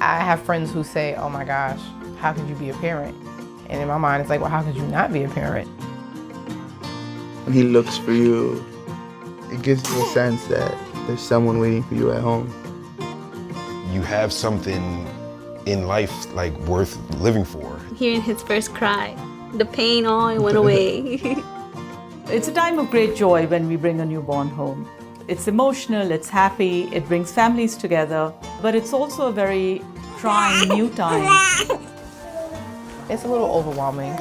I have friends who say, oh my gosh, how could you be a parent? And in my mind, it's like, well, how could you not be a parent? When he looks for you, it gives you a sense that there's someone waiting for you at home. You have something in life like worth living for. Hearing his first cry, the pain all went away. It's a time of great joy when we bring a newborn home. It's emotional, it's happy, it brings families together, but it's also a very trying new time. It's a little overwhelming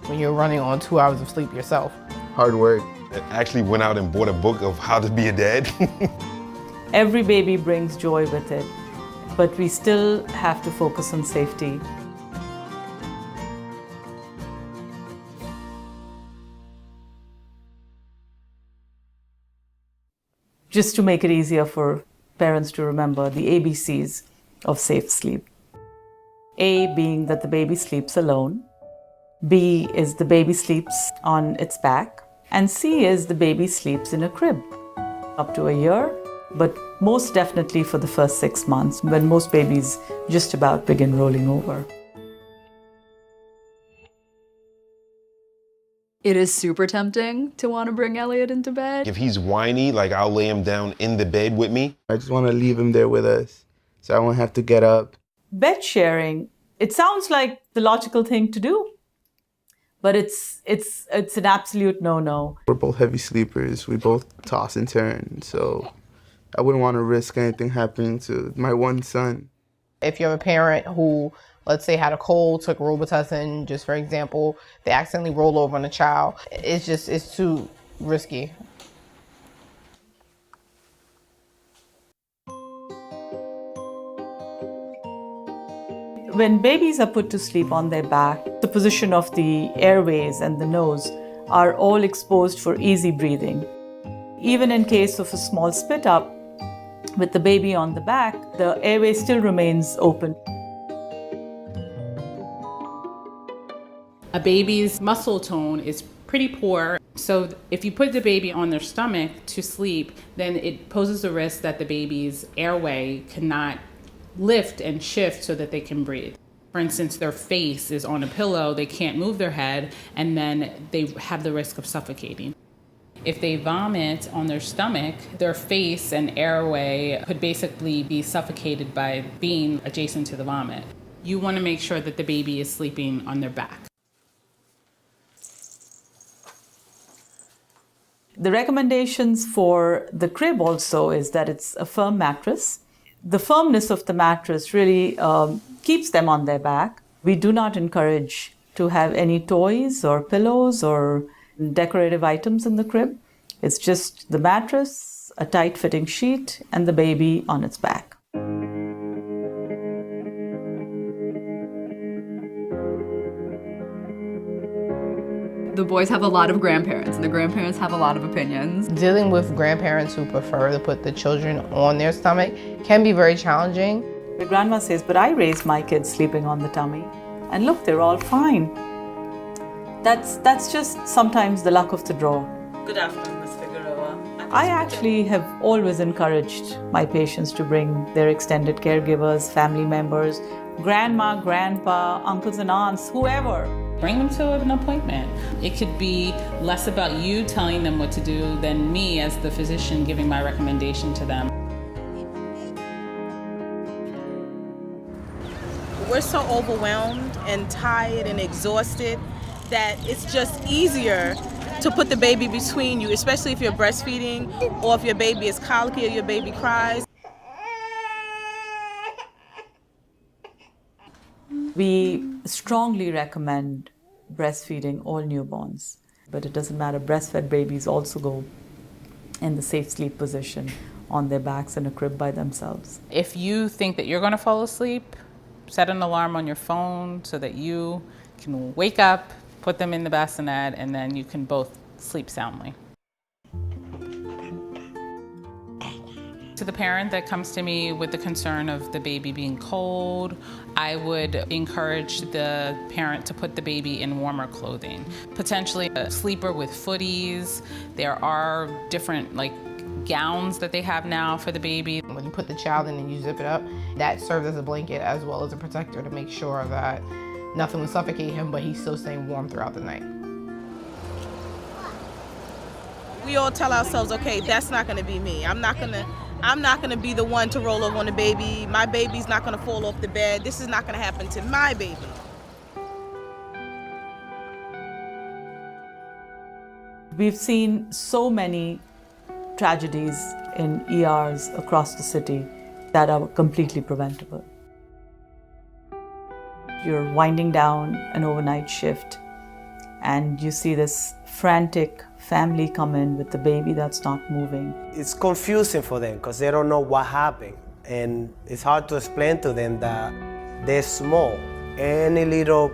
when you're running on 2 hours of sleep yourself. Hard work. I actually went out and bought a book of how to be a dad. Every baby brings joy with it, but we still have to focus on safety. Just to make it easier for parents to remember the ABCs of safe sleep. A being that the baby sleeps alone. B is the baby sleeps on its back. And C is the baby sleeps in a crib up to a year, but most definitely for the first 6 months when most babies just about begin rolling over. It is super tempting to want to bring Elliot into bed. If he's whiny, like I'll lay him down in the bed with me. I just want to leave him there with us so I won't have to get up. Bed sharing, it sounds like the logical thing to do, but it's an absolute no-no. We're both heavy sleepers. We both toss and turn, so I wouldn't want to risk anything happening to my one son. If you're a parent who, let's say, had a cold, took Robitussin, just for example, they accidentally roll over on a child, it's too risky. When babies are put to sleep on their back, the position of the airways and the nose are all exposed for easy breathing. Even in case of a small spit up, with the baby on the back, the airway still remains open. A baby's muscle tone is pretty poor. So if you put the baby on their stomach to sleep, then it poses a risk that the baby's airway cannot lift and shift so that they can breathe. For instance, their face is on a pillow, they can't move their head, and then they have the risk of suffocating. If they vomit on their stomach, their face and airway could basically be suffocated by being adjacent to the vomit. You want to make sure that the baby is sleeping on their back. The recommendations for the crib also is that it's a firm mattress. The firmness of the mattress really keeps them on their back. We do not encourage to have any toys or pillows or decorative items in the crib. It's just the mattress, a tight-fitting sheet, and the baby on its back. The boys have a lot of grandparents, and the grandparents have a lot of opinions. Dealing with grandparents who prefer to put the children on their stomach can be very challenging. The grandma says, but I raised my kids sleeping on the tummy. And look, they're all fine. That's just sometimes the luck of the draw. Good afternoon, Ms. Figueroa. I actually have always encouraged my patients to bring their extended caregivers, family members, grandma, grandpa, uncles and aunts, whoever. Bring them to an appointment. It could be less about you telling them what to do than me as the physician giving my recommendation to them. We're so overwhelmed and tired and exhausted that it's just easier to put the baby between you, especially if you're breastfeeding or if your baby is colicky or your baby cries. We strongly recommend breastfeeding all newborns, but it doesn't matter. Breastfed babies also go in the safe sleep position on their backs in a crib by themselves. If you think that you're going to fall asleep, set an alarm on your phone so that you can wake up, put them in the bassinet, and then you can both sleep soundly. To the parent that comes to me with the concern of the baby being cold, I would encourage the parent to put the baby in warmer clothing. Potentially a sleeper with footies. There are different gowns that they have now for the baby. When you put the child in and you zip it up, that served as a blanket as well as a protector to make sure that nothing would suffocate him, but he's still staying warm throughout the night. We all tell ourselves, okay, that's not gonna be me. I'm not gonna be the one to roll over on the baby. My baby's not gonna fall off the bed. This is not gonna happen to my baby. We've seen so many tragedies in ERs across the city that are completely preventable. You're winding down an overnight shift and you see this frantic family come in with the baby that's not moving. It's confusing for them because they don't know what happened, and it's hard to explain to them that they're small. Any little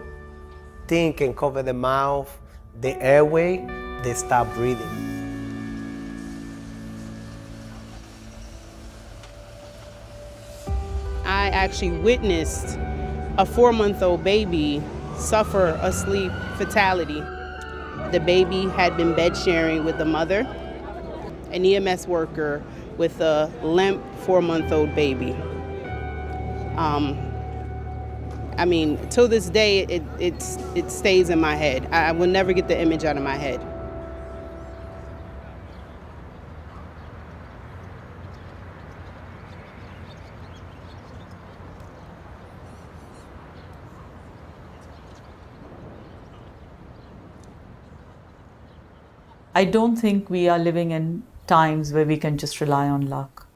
thing can cover the mouth, the airway, they stop breathing. I actually witnessed a 4-month-old baby suffer a sleep fatality. The baby had been bed sharing with the mother, an EMS worker with a limp 4-month-old baby. I mean, till this day, it stays in my head. I will never get the image out of my head. I don't think we are living in times where we can just rely on luck.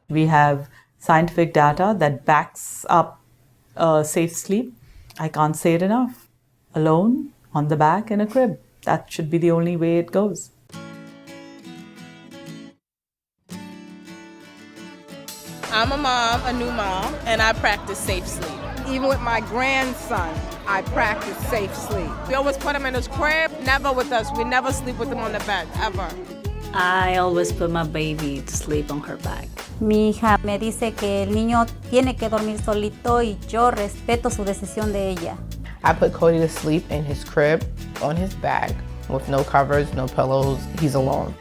We have scientific data that backs up safe sleep. I can't say it enough. Alone, on the back, in a crib. That should be the only way it goes. I'm a mom, a new mom, and I practice safe sleep. Even with my grandson, I practice safe sleep. We always put him in his crib, never with us. We never sleep with him on the bed, ever. I always put my baby to sleep on her back. Mi hija me dice que el niño tiene que dormir solito y yo respeto su decisión de ella. I put Cody to sleep in his crib, on his back, with no covers, no pillows. He's alone.